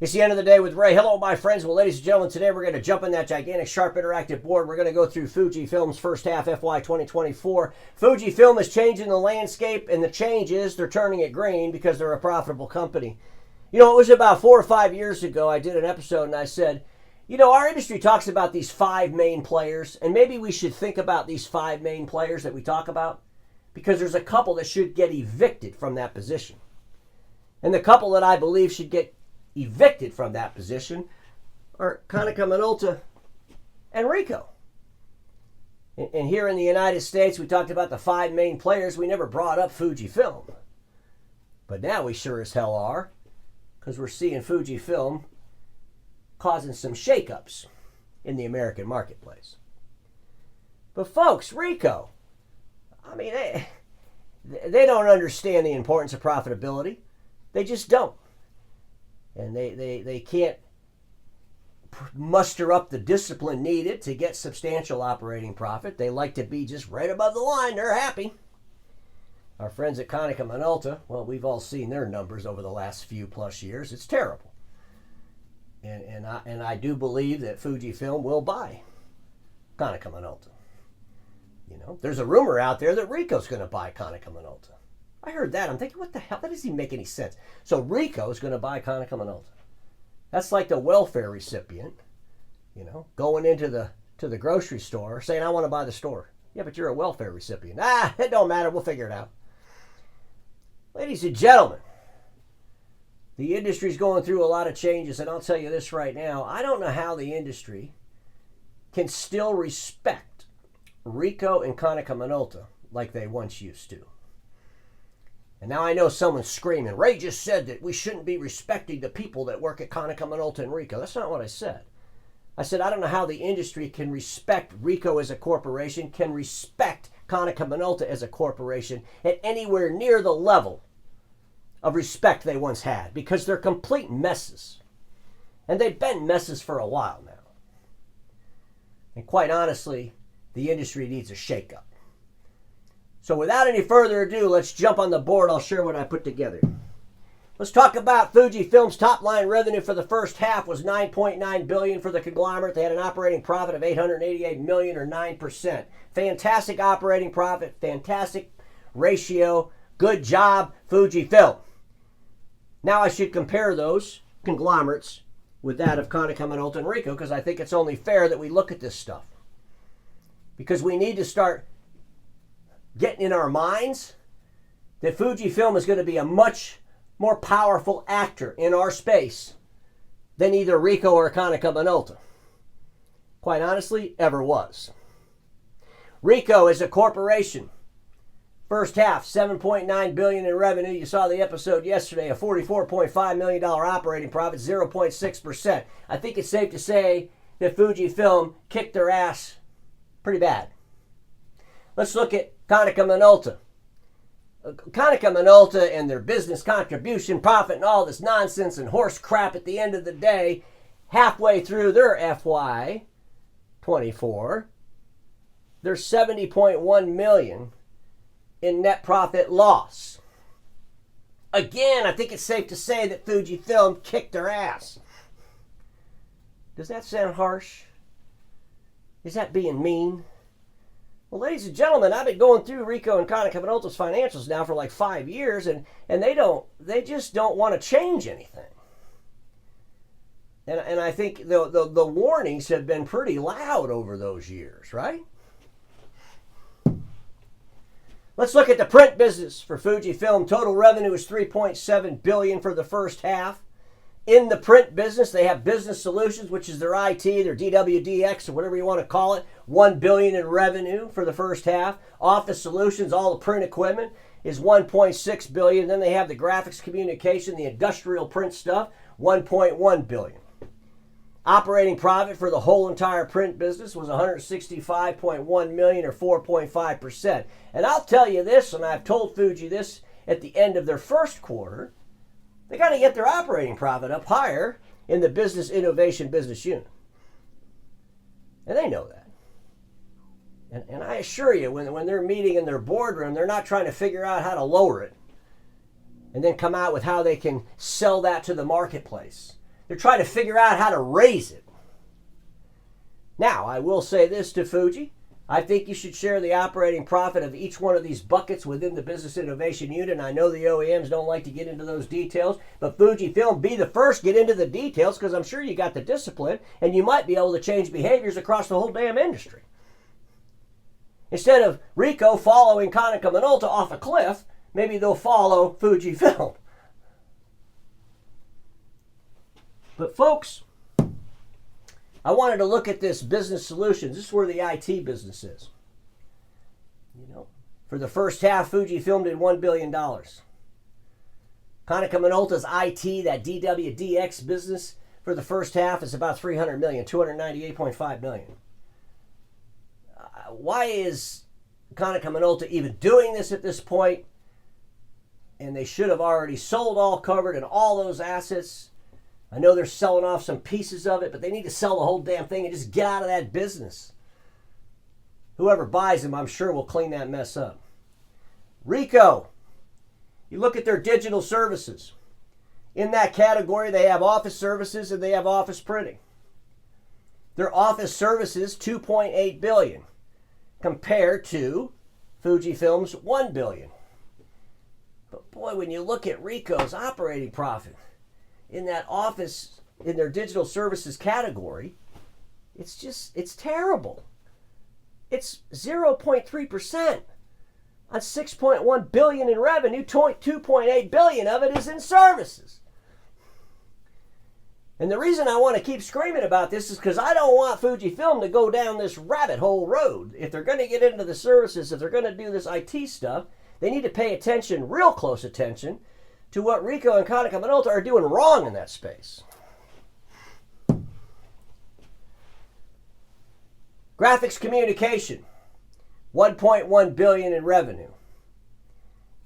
It's the end of the day with Ray. Hello, my friends. Well, ladies and gentlemen, today we're going to jump in that gigantic, sharp, interactive board. We're going to go through Fujifilm's first half FY 2024. Fujifilm is changing the landscape, and the change is they're turning it green because they're a profitable company. You know, it was about 4 or 5 years ago I did an episode, and I said, you know, our industry talks about these 5 main players, and maybe we should think about these 5 main players that we talk about, because there's a couple that should get evicted from that position. And the couple that I believe should get evicted from that position are Konica Minolta and Ricoh. And here in the United States, we talked about the 5 main players. We never brought up Fujifilm. But now we sure as hell are, because we're seeing Fujifilm causing some shakeups in the American marketplace. But folks, Ricoh, I mean, they don't understand the importance of profitability. They just don't. And they can't muster up the discipline needed to get substantial operating profit. They like to be just right above the line. They're happy. Our friends at Konica Minolta, well, we've all seen their numbers over the last few plus years. It's terrible. And I do believe that Fujifilm will buy Konica Minolta. You know, there's a rumor out there that Ricoh's going to buy Konica Minolta. I heard that. I'm thinking, what the hell? That doesn't even make any sense. So Ricoh is going to buy Konica Minolta. That's like the welfare recipient, you know, going into the grocery store saying, I want to buy the store. Yeah, but you're a welfare recipient. It don't matter. We'll figure it out. Ladies and gentlemen, the industry's going through a lot of changes, and I'll tell you this right now. I don't know how the industry can still respect Ricoh and Konica Minolta like they once used to. And now I know someone's screaming, Ray just said that we shouldn't be respecting the people that work at Konica Minolta and Ricoh. That's not what I said. I said I don't know how the industry can respect Ricoh as a corporation, can respect Konica Minolta as a corporation at anywhere near the level of respect they once had, because they're complete messes. And they've been messes for a while now. And quite honestly, the industry needs a shakeup. So without any further ado, let's jump on the board. I'll share what I put together. Let's talk about Fujifilm's top line revenue for the first half was $9.9 billion for the conglomerate. They had an operating profit of $888 million, or 9%. Fantastic operating profit, fantastic ratio. Good job, Fujifilm. Now I should compare those conglomerates with that of Konica Minolta and Ricoh, because I think it's only fair that we look at this stuff. Because we need to start getting in our minds that Fujifilm is going to be a much more powerful actor in our space than either Ricoh or Konica Minolta. Quite honestly, ever was. Ricoh is a corporation. First half, $7.9 billion in revenue. You saw the episode yesterday, a $44.5 million operating profit, 0.6%. I think it's safe to say that Fujifilm kicked their ass pretty bad. Let's look at Konica Minolta. Konica Minolta and their business contribution, profit, and all this nonsense and horse crap at the end of the day, halfway through their FY 24, they're $70.1 million in net profit loss. Again, I think it's safe to say that Fujifilm kicked their ass. Does that sound harsh? Is that being mean? Well, ladies and gentlemen, I've been going through Ricoh and Konica Minolta's financials now for like 5 years, and they just don't want to change anything. And I think the warnings have been pretty loud over those years, right? Let's look at the print business for Fujifilm. Total revenue is $3.7 billion for the first half. In the print business, they have business solutions, which is their IT, their DWDX, or whatever you want to call it. $1 billion in revenue for the first half. Office solutions, all the print equipment, is $1.6 billion. Then they have the graphics communication, the industrial print stuff, $1.1 billion. Operating profit for the whole entire print business was $165.1 million, or 4.5%. And I'll tell you this, and I've told Fuji this at the end of their first quarter, they got to get their operating profit up higher in the business innovation business unit. And they know that. And I assure you, when they're meeting in their boardroom, they're not trying to figure out how to lower it and then come out with how they can sell that to the marketplace. They're trying to figure out how to raise it. Now, I will say this to Fuji. I think you should share the operating profit of each one of these buckets within the business innovation unit. And I know the OEMs don't like to get into those details, but Fujifilm, be the first, get into the details, because I'm sure you got the discipline and you might be able to change behaviors across the whole damn industry. Instead of Ricoh following Konica Minolta off a cliff, maybe they'll follow Fujifilm. But folks, I wanted to look at this business solutions. This is where the IT business is. You know, for the first half, Fujifilm did $1 billion. Konica Minolta's IT, that DWDX business, for the first half is about $300 million, $298.5 million. Why is Konica Minolta even doing this at this point? And they should have already sold all covered and all those assets. I know they're selling off some pieces of it, but they need to sell the whole damn thing and just get out of that business. Whoever buys them, I'm sure, will clean that mess up. Ricoh, you look at their digital services. In that category, they have office services and they have office printing. Their office services, $2.8 billion, compared to Fujifilm's $1 billion. But boy, when you look at Ricoh's operating profit, in that office, in their digital services category, it's terrible. It's 0.3% on $6.1 billion in revenue. $2.8 billion of it is in services. And the reason I want to keep screaming about this is because I don't want Fujifilm to go down this rabbit hole road. If they're going to get into the services, if they're going to do this IT stuff, they need to pay attention, real close attention, to what Ricoh and Konica Minolta are doing wrong in that space. Graphics communication, $1.1 billion in revenue.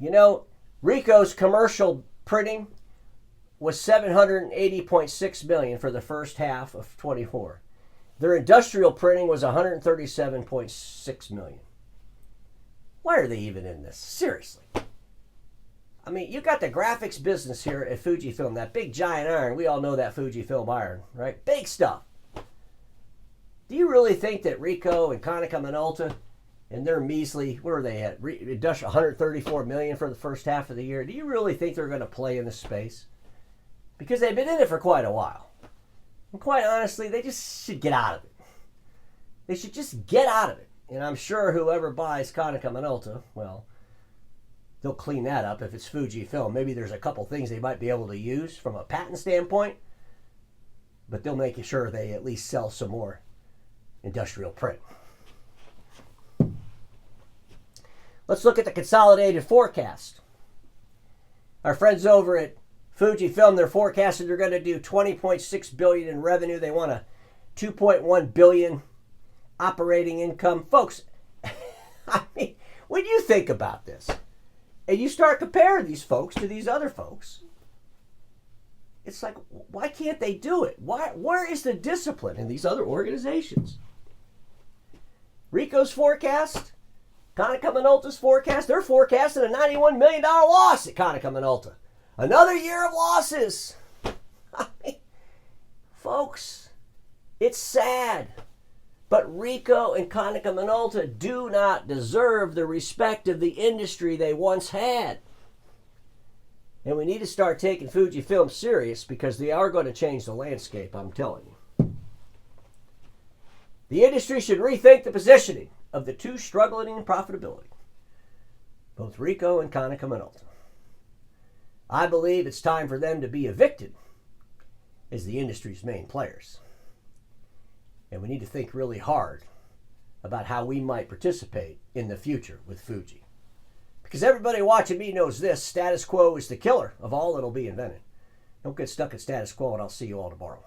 You know, Ricoh's commercial printing was $780.6 million for the first half of 24. Their industrial printing was $137.6 million. Why are they even in this? Seriously. I mean, you got the graphics business here at Fujifilm, that big giant iron. We all know that Fujifilm iron, right? Big stuff. Do you really think that Ricoh and Konica Minolta and their measly, where are they at? Industrial, $134 million for the first half of the year. Do you really think they're going to play in this space? Because they've been in it for quite a while. And quite honestly, they just should get out of it. They should just get out of it. And I'm sure whoever buys Konica Minolta, well, they'll clean that up if it's Fujifilm. Maybe there's a couple things they might be able to use from a patent standpoint, but they'll make sure they at least sell some more industrial print. Let's look at the consolidated forecast. Our friends over at Fujifilm, they're forecasting they're going to do $20.6 billion in revenue. They want a $2.1 billion operating income. Folks, I mean, when you think about this, and you start comparing these folks to these other folks, it's like, why can't they do it? Where is the discipline in these other organizations? Ricoh's forecast, Konica Minolta's forecast, they're forecasting a $91 million loss at Konica Minolta. Another year of losses. I mean, folks, it's sad. But Ricoh and Konica Minolta do not deserve the respect of the industry they once had. And we need to start taking Fujifilm serious because they are going to change the landscape, I'm telling you. The industry should rethink the positioning of the two struggling in profitability, both Ricoh and Konica Minolta. I believe it's time for them to be evicted as the industry's main players. And we need to think really hard about how we might participate in the future with Fuji. Because everybody watching me knows this: status quo is the killer of all that'll be invented. Don't get stuck at status quo, and I'll see you all tomorrow.